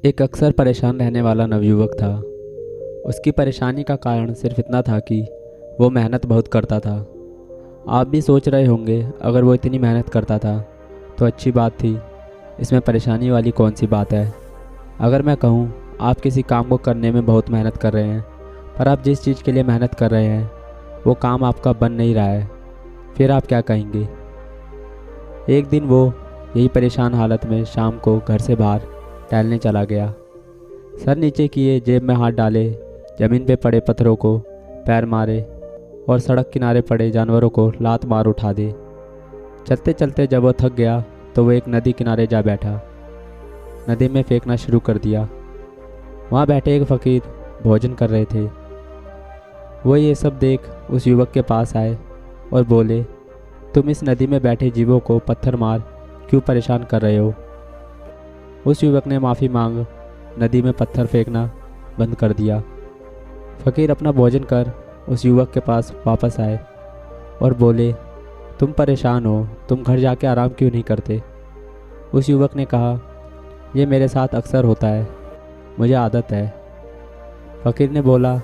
एक अक्सर परेशान रहने वाला नवयुवक था। उसकी परेशानी का कारण सिर्फ इतना था कि वो मेहनत बहुत करता था। आप भी सोच रहे होंगे, अगर वो इतनी मेहनत करता था तो अच्छी बात थी, इसमें परेशानी वाली कौन सी बात है। अगर मैं कहूँ आप किसी काम को करने में बहुत मेहनत कर रहे हैं, पर आप जिस चीज़ के लिए मेहनत कर रहे हैं वो काम आपका बन नहीं रहा है, फिर आप क्या कहेंगे। एक दिन वो यही परेशान हालत में शाम को घर से बाहर टहलने चला गया। सर नीचे किए, जेब में हाथ डाले, ज़मीन पे पड़े पत्थरों को पैर मारे और सड़क किनारे पड़े जानवरों को लात मार उठा दे। चलते चलते जब वो थक गया तो वो एक नदी किनारे जा बैठा। नदी में फेंकना शुरू कर दिया। वहाँ बैठे एक फ़कीर भोजन कर रहे थे। वो ये सब देख उस युवक के पास आए और बोले, तुम इस नदी में बैठे जीवों को पत्थर मार क्यों परेशान कर रहे हो। उस युवक ने माफ़ी मांग नदी में पत्थर फेंकना बंद कर दिया। फ़कीर अपना भोजन कर उस युवक के पास वापस आए और बोले, तुम परेशान हो, तुम घर जाके आराम क्यों नहीं करते। उस युवक ने कहा, ये मेरे साथ अक्सर होता है, मुझे आदत है। फ़कीर ने बोला,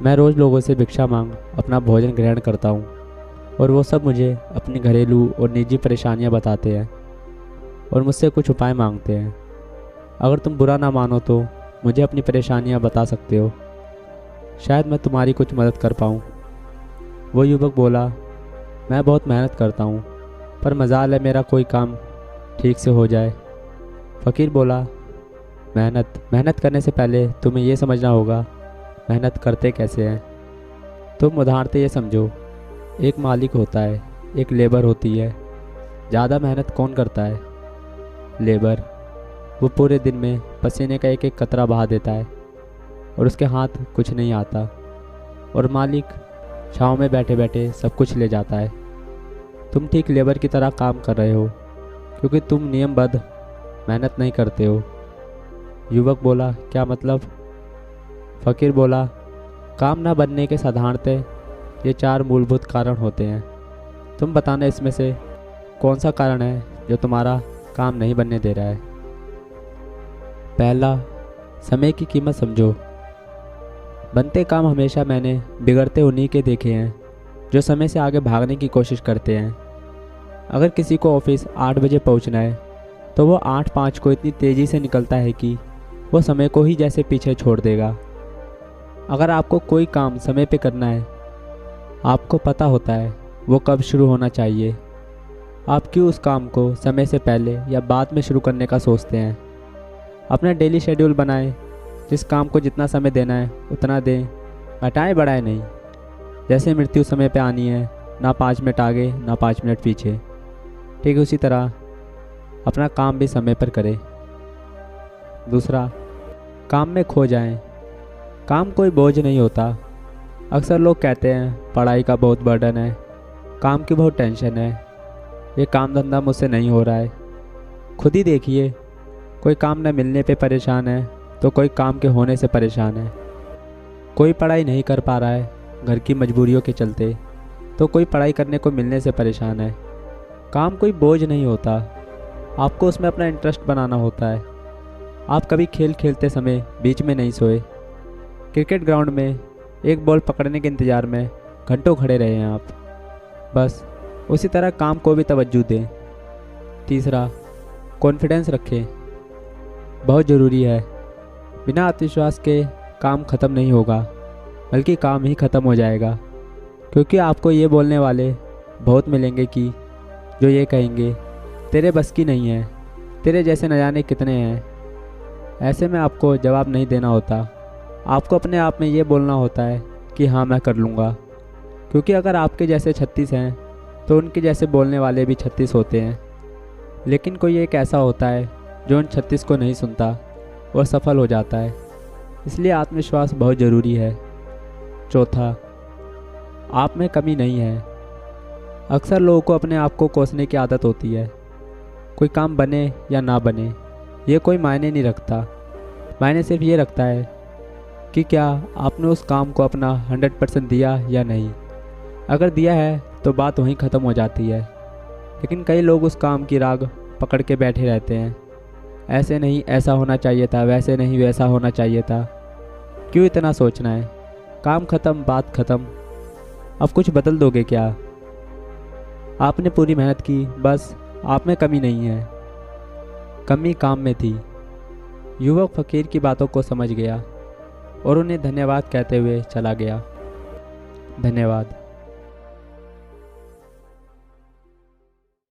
मैं रोज़ लोगों से भिक्षा मांग अपना भोजन ग्रहण करता हूँ और वो सब मुझे अपनी घरेलू और निजी परेशानियाँ बताते हैं और मुझसे कुछ उपाय मांगते हैं। अगर तुम बुरा ना मानो तो मुझे अपनी परेशानियाँ बता सकते हो, शायद मैं तुम्हारी कुछ मदद कर पाऊँ। वो युवक बोला, मैं बहुत मेहनत करता हूँ, पर मजाल है मेरा कोई काम ठीक से हो जाए। फ़कीर बोला, मेहनत करने से पहले तुम्हें ये समझना होगा मेहनत करते कैसे हैं। तुम उदाहरण ये समझो, एक मालिक होता है, एक लेबर होती है। ज़्यादा मेहनत कौन करता है? लेबर। वो पूरे दिन में पसीने का एक एक कतरा बहा देता है और उसके हाथ कुछ नहीं आता, और मालिक छाँव में बैठे बैठे सब कुछ ले जाता है। तुम ठीक लेबर की तरह काम कर रहे हो क्योंकि तुम नियमबद्ध मेहनत नहीं करते हो। युवक बोला, क्या मतलब? फ़कीर बोला, काम ना बनने के साधारणतः ये 4 मूलभूत कारण होते हैं। तुम बताना इसमें से कौन सा कारण है जो तुम्हारा काम नहीं बनने दे रहा है। पहला, समय की कीमत समझो। बनते काम हमेशा मैंने बिगड़ते उन्हीं के देखे हैं जो समय से आगे भागने की कोशिश करते हैं। अगर किसी को ऑफिस 8 बजे पहुंचना है तो वो 8:05 को इतनी तेज़ी से निकलता है कि वो समय को ही जैसे पीछे छोड़ देगा। अगर आपको कोई काम समय पे करना है, आपको पता होता है वो कब शुरू होना चाहिए, आप क्यों उस काम को समय से पहले या बाद में शुरू करने का सोचते हैं। अपना डेली शेड्यूल बनाएं, जिस काम को जितना समय देना है उतना दें, घटाएं बढ़ाएं नहीं। जैसे मृत्यु समय पे आनी है, ना 5 मिनट आगे ना 5 मिनट पीछे, ठीक उसी तरह अपना काम भी समय पर करें। दूसरा, काम में खो जाएं। काम कोई बोझ नहीं होता। अक्सर लोग कहते हैं पढ़ाई का बहुत बर्डन है, काम की बहुत टेंशन है, ये काम धंधा मुझसे नहीं हो रहा है। खुद ही देखिए, कोई काम न मिलने पे परेशान है तो कोई काम के होने से परेशान है। कोई पढ़ाई नहीं कर पा रहा है घर की मजबूरियों के चलते, तो कोई पढ़ाई करने को मिलने से परेशान है। काम कोई बोझ नहीं होता, आपको उसमें अपना इंटरेस्ट बनाना होता है। आप कभी खेल खेलते समय बीच में नहीं सोए। क्रिकेट ग्राउंड में एक बॉल पकड़ने के इंतज़ार में घंटों खड़े रहे हैं आप। बस उसी तरह काम को भी तवज्जो दें। तीसरा, कॉन्फिडेंस रखें, बहुत ज़रूरी है। बिना आत्मविश्वास के काम ख़त्म नहीं होगा, बल्कि काम ही ख़त्म हो जाएगा, क्योंकि आपको ये बोलने वाले बहुत मिलेंगे कि जो ये कहेंगे, तेरे बस की नहीं है, तेरे जैसे न जाने कितने हैं। ऐसे में आपको जवाब नहीं देना होता, आपको अपने आप में ये बोलना होता है कि हाँ मैं कर लूँगा, क्योंकि अगर आपके जैसे 36 हैं तो उनके जैसे बोलने वाले भी 36 होते हैं। लेकिन कोई एक ऐसा होता है जो उन 36 को नहीं सुनता और सफल हो जाता है। इसलिए आत्मविश्वास बहुत ज़रूरी है। चौथा, आप में कमी नहीं है। अक्सर लोगों को अपने आप को कोसने की आदत होती है। कोई काम बने या ना बने ये कोई मायने नहीं रखता। मायने सिर्फ ये रखता है कि क्या आपने उस काम को अपना 100% दिया या नहीं। अगर दिया है तो बात वहीं ख़त्म हो जाती है। लेकिन कई लोग उस काम की राग पकड़ के बैठे रहते हैं। ऐसे नहीं ऐसा होना चाहिए था, वैसे नहीं वैसा होना चाहिए था। क्यों इतना सोचना है? काम ख़त्म, बात ख़त्म। अब कुछ बदल दोगे क्या? आपने पूरी मेहनत की, बस आप में कमी नहीं है, कमी काम में थी। युवक फ़कीर की बातों को समझ गया और उन्हें धन्यवाद कहते हुए चला गया। धन्यवाद।